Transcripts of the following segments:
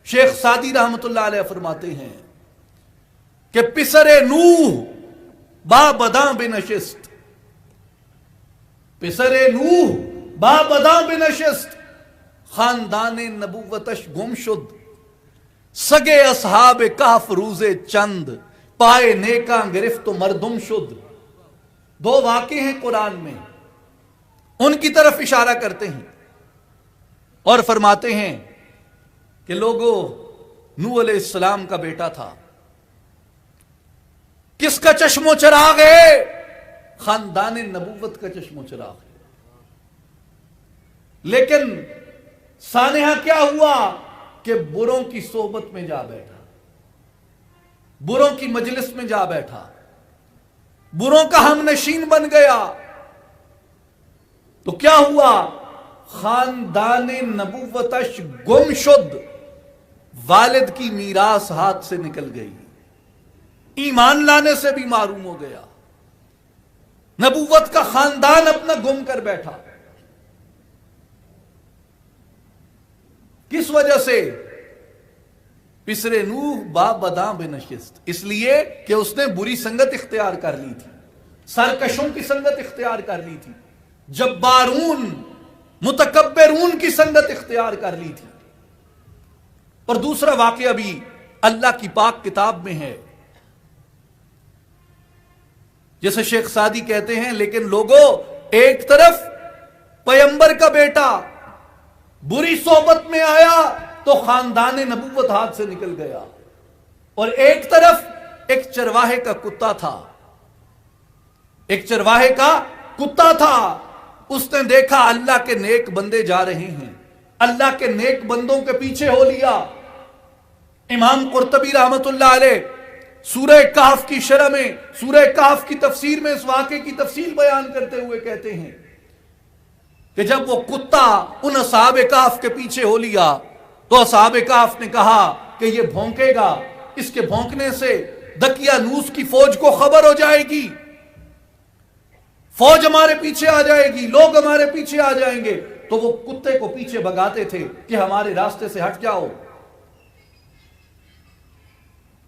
شیخ Saadi رحمت اللہ علیہ فرماتے ہیں کہ پسر نوح با بداں بنشست، پسر نوح با بداں بنشست، خاندان نبوتش گم شد، سگے اصحاب کہف روزے چند، پائے نیکاں گرفت و مردم شد۔ دو واقعے ہیں قرآن میں، ان کی طرف اشارہ کرتے ہیں اور فرماتے ہیں کہ لوگوں، نوح علیہ السلام کا بیٹا تھا، کس کا چشم و چراغ ہے؟ خاندان نبوت کا چشم و چراغ ہے۔ لیکن سانحہ کیا ہوا کہ بروں کی صحبت میں جا بیٹھا، بروں کی مجلس میں جا بیٹھا، بروں کا ہم نشین بن گیا، تو کیا ہوا؟ خاندان نبوتش گم شد، والد کی میراث ہاتھ سے نکل گئی، ایمان لانے سے بھی معروم ہو گیا، نبوت کا خاندان اپنا گم کر بیٹھا۔ کس وجہ سے؟ پسر نوح با بداں بنشست، اس لیے کہ اس نے بری سنگت اختیار کر لی تھی، سرکشوں کی سنگت اختیار کر لی تھی، جبارون متکبرون کی سنگت اختیار کر لی تھی۔ اور دوسرا واقعہ بھی اللہ کی پاک کتاب میں ہے، جیسے شیخ سعدی کہتے ہیں لیکن لوگوں، ایک طرف پیغمبر کا بیٹا بری صحبت میں آیا تو خاندان نبوت ہاتھ سے نکل گیا، اور ایک طرف ایک چرواہے کا کتا تھا، ایک چرواہے کا کتا تھا، اس نے دیکھا اللہ کے نیک بندے جا رہے ہیں، اللہ کے نیک بندوں کے پیچھے ہو لیا۔ امام قرطبی رحمت اللہ علیہ سورہ کہف کی شرح میں، سورہ کہف کی تفسیر میں اس واقعے کی تفصیل بیان کرتے ہوئے کہتے ہیں کہ جب وہ کتا ان اصحاب کہف کے پیچھے ہو لیا تو اصحاب کہف نے کہا کہ یہ بھونکے گا، اس کے بھونکنے سے دقیانوس کی فوج کو خبر ہو جائے گی، فوج ہمارے پیچھے آ جائے گی، لوگ ہمارے پیچھے آ جائیں گے، تو وہ کتے کو پیچھے بھگاتے تھے کہ ہمارے راستے سے ہٹ جاؤ۔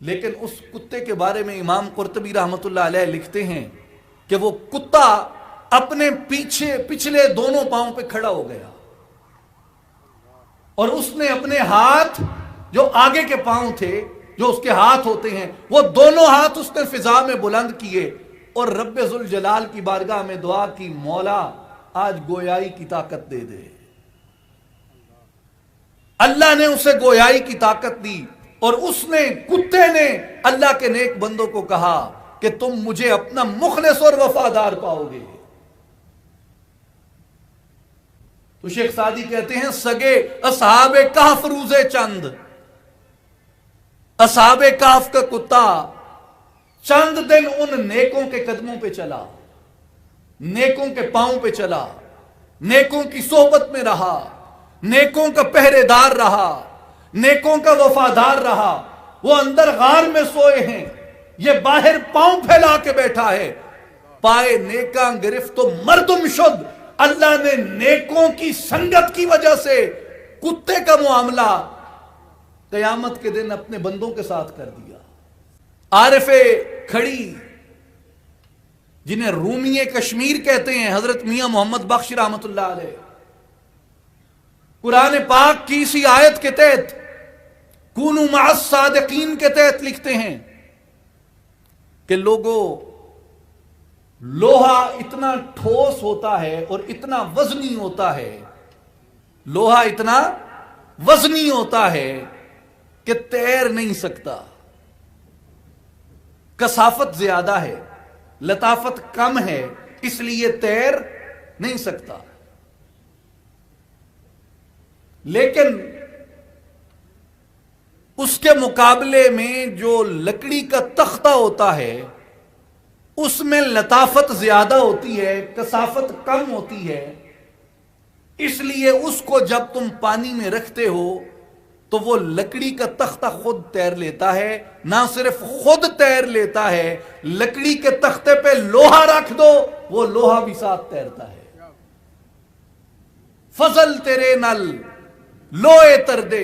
لیکن اس کتے کے بارے میں امام قرطبی رحمت اللہ علیہ لکھتے ہیں کہ وہ کتا اپنے پچھلے دونوں پاؤں پہ کھڑا ہو گیا، اور اس نے اپنے ہاتھ، جو آگے کے پاؤں تھے، جو اس کے ہاتھ ہوتے ہیں، وہ دونوں ہاتھ اس نے فضا میں بلند کیے اور رب ذوالجلال کی بارگاہ میں دعا کی، مولا آج گویائی کی طاقت دے دے۔ اللہ نے اسے گویائی کی طاقت دی، اور اس نے، کتے نے اللہ کے نیک بندوں کو کہا کہ تم مجھے اپنا مخلص اور وفادار پاؤ گے۔ تو شیخ سعدی کہتے ہیں سگے اصحاب کہف روزے چند، اصحاب کہف کا کتا چند دن ان نیکوں کے قدموں پہ چلا، نیکوں کے پاؤں پہ چلا، نیکوں کی صحبت میں رہا، نیکوں کا پہرے دار رہا، نیکوں کا وفادار رہا۔ وہ اندر غار میں سوئے ہیں، یہ باہر پاؤں پھیلا کے بیٹھا ہے، پائے نیکاں گرفت و مردم شد۔ اللہ نے نیکوں کی سنگت کی وجہ سے کتے کا معاملہ قیامت کے دن اپنے بندوں کے ساتھ کر دیا۔ عارف کھڑی، جنہیں رومی کشمیر کہتے ہیں، حضرت میاں محمد بخش رحمت اللہ علیہ، قرآن پاک کی اسی آیت کے تحت کونوا مع الصادقین کے تحت لکھتے ہیں کہ لوگوں، لوہا اتنا ٹھوس ہوتا ہے اور اتنا وزنی ہوتا ہے، لوہا اتنا وزنی ہوتا ہے کہ تیر نہیں سکتا، کثافت زیادہ ہے، لطافت کم ہے، اس لیے تیر نہیں سکتا۔ لیکن اس کے مقابلے میں جو لکڑی کا تختہ ہوتا ہے اس میں لطافت زیادہ ہوتی ہے، کثافت کم ہوتی ہے، اس لیے اس کو جب تم پانی میں رکھتے ہو تو وہ لکڑی کا تختہ خود تیر لیتا ہے، نہ صرف خود تیر لیتا ہے، لکڑی کے تختے پہ لوہا رکھ دو وہ لوہا بھی ساتھ تیرتا ہے۔ فضل تیرے نل لوئے تر دے،